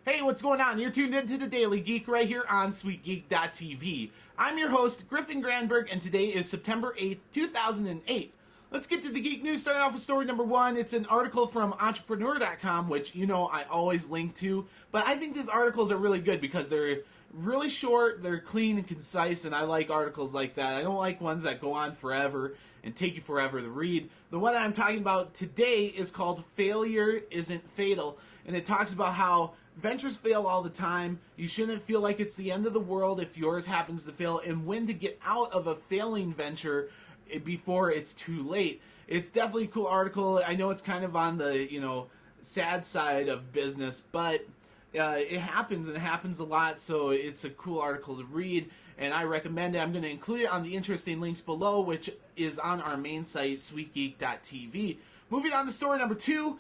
Hey, what's going on? You're tuned into the Daily Geek right here on SweetGeek.tv. I'm your host, Griffin Granberg, and today is September 8th, 2008. Let's get to the Geek News, starting off with story number one. It's an article from Entrepreneur.com, which, you know, I always link to. But I think these articles are really good because they're really short, they're clean and concise, and I like articles like that. I don't like ones that go on forever and take you forever to read. The one I'm talking about today is called Failure Isn't Fatal, and it talks about how ventures fail all the time. You shouldn't feel like it's the end of the world if yours happens to fail, and when to get out of a failing venture before it's too late. It's definitely a cool article. I know it's kind of on the, you know, sad side of business, but it happens, and it happens a lot, so it's a cool article to read, and I recommend it. I'm going to include it on the interesting links below, which is on our main site, SweetGeek.tv. Moving on to story number two.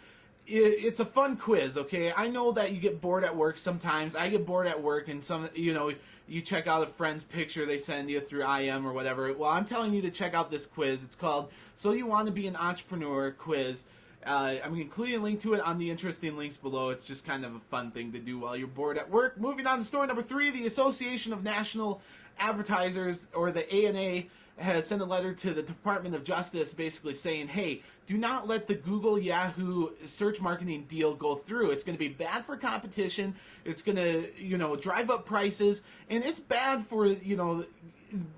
It's a fun quiz, okay? I know that you get bored at work sometimes. I get bored at work, and you check out a friend's picture they send you through IM or whatever. Well, I'm telling you to check out this quiz. It's called So You Want to Be an Entrepreneur Quiz. I'm including a link to it on the interesting links below. It's just kind of a fun thing to do while you're bored at work. Moving on to story number three, the Association of National Advertisers, or the ANA, has sent a letter to the Department of Justice basically saying, hey, do not let the Google Yahoo search marketing deal go through. It's going to be bad for competition. It's going to, drive up prices, and it's bad for,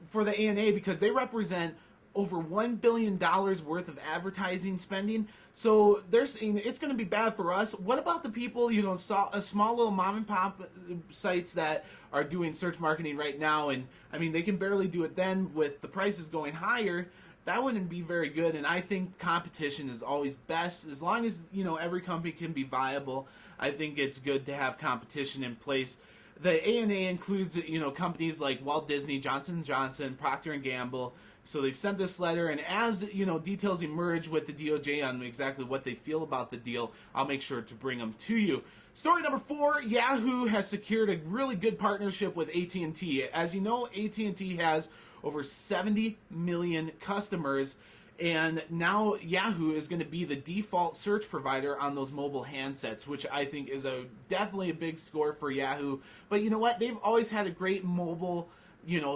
for the ANA because they represent over $1 billion worth of advertising spending. So they're saying it's going to be bad for us. What about the people, small little mom and pop sites that are doing search marketing right now? And I mean, they can barely do it then with the prices going higher. That wouldn't be very good. And I think competition is always best. As long as, every company can be viable, I think it's good to have competition in place. The ANA includes, companies like Walt Disney, Johnson & Johnson, Procter & Gamble. So they've sent this letter, and as, details emerge with the DOJ on exactly what they feel about the deal, I'll make sure to bring them to you. Story number four, Yahoo has secured a really good partnership with AT&T. As you know, AT&T has over 70 million customers, and now Yahoo is going to be the default search provider on those mobile handsets, which I think is definitely a big score for Yahoo. But you know what? They've always had a great mobile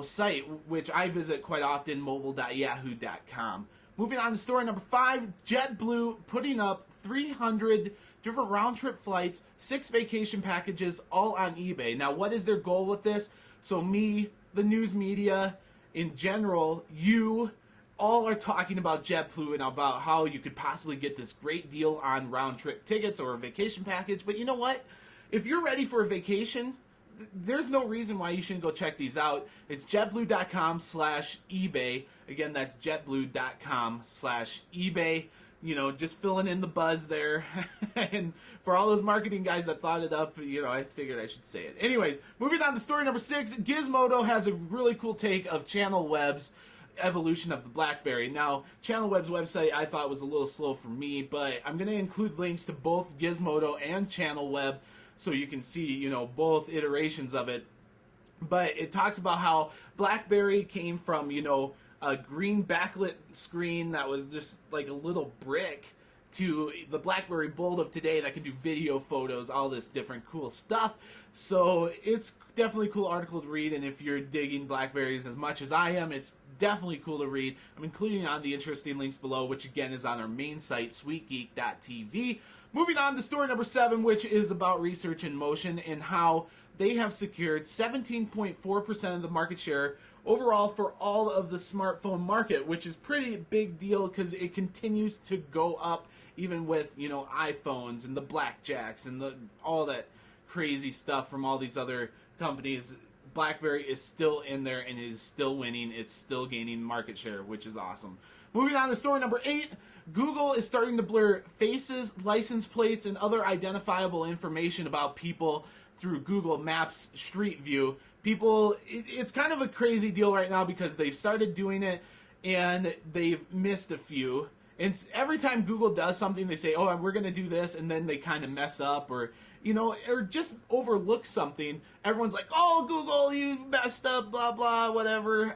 site, which I visit quite often, mobile.yahoo.com. Moving on to story number five, JetBlue putting up 300 different round-trip flights, 6 vacation packages, all on eBay. Now, what is their goal with this? So me, the news media, in general, you all are talking about JetBlue and about how you could possibly get this great deal on round-trip tickets or a vacation package. But you know what? If you're ready for a vacation, there's no reason why you shouldn't go check these out. It's jetblue.com/eBay. Again, that's jetblue.com/eBay. Just filling in the buzz there. And for all those marketing guys that thought it up, I figured I should say it. Anyways, moving on to story number six, Gizmodo has a really cool take of ChannelWeb's evolution of the Blackberry. Now, ChannelWeb's website I thought was a little slow for me, but I'm going to include links to both Gizmodo and ChannelWeb so you can see, both iterations of it. But it talks about how BlackBerry came from, a green backlit screen that was just like a little brick to the BlackBerry Bold of today that can do video, photos, all this different cool stuff. So it's definitely a cool article to read, and if you're digging Blackberries as much as I am, it's definitely cool to read. I'm including on the interesting links below, which again is on our main site, SweetGeek.tv. Moving on to story number seven, which is about Research in Motion and how they have secured 17.4% of the market share overall for all of the smartphone market, which is pretty big deal because it continues to go up even with, iPhones and the Blackjacks and all that crazy stuff from all these other companies. BlackBerry is still in there and is still winning. It's still gaining market share, which is awesome. Moving on to story number 8, Google is starting to blur faces, license plates, and other identifiable information about people through Google Maps Street View. People, it's kind of a crazy deal right now because they've started doing it and they've missed a few. And every time Google does something, they say, oh, we're going to do this, and then they kind of mess up or just overlook something. Everyone's like, oh, Google, you messed up, blah, blah, whatever.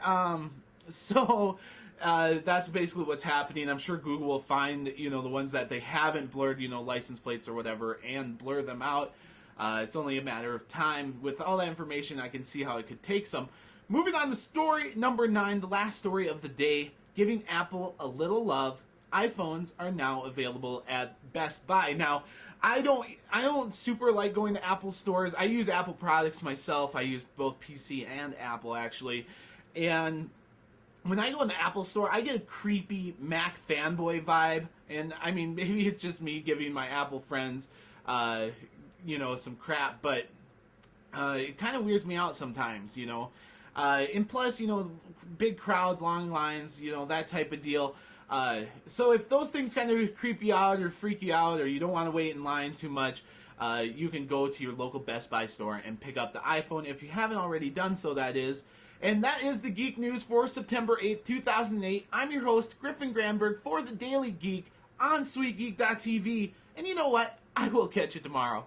That's basically what's happening. I'm sure Google will find, the ones that they haven't blurred, license plates or whatever, and blur them out. It's only a matter of time. With all that information, I can see how it could take some. Moving on to story number 9, the last story of the day, giving Apple a little love. iPhones are now available at Best Buy. Now, I don't super like going to Apple stores. I use Apple products myself. I use both PC and Apple, actually. And when I go in the Apple store, I get a creepy Mac fanboy vibe. And, I mean, maybe it's just me giving my Apple friends, some crap. But it kind of weirds me out sometimes, and plus, big crowds, long lines, that type of deal. So if those things kind of creep you out or freak you out, or you don't want to wait in line too much, you can go to your local Best Buy store and pick up the iPhone if you haven't already done so, that is. And that is the Geek News for September 8th, 2008. I'm your host, Griffin Granberg, for the Daily Geek on SweetGeek.tv. And you know what? I will catch you tomorrow.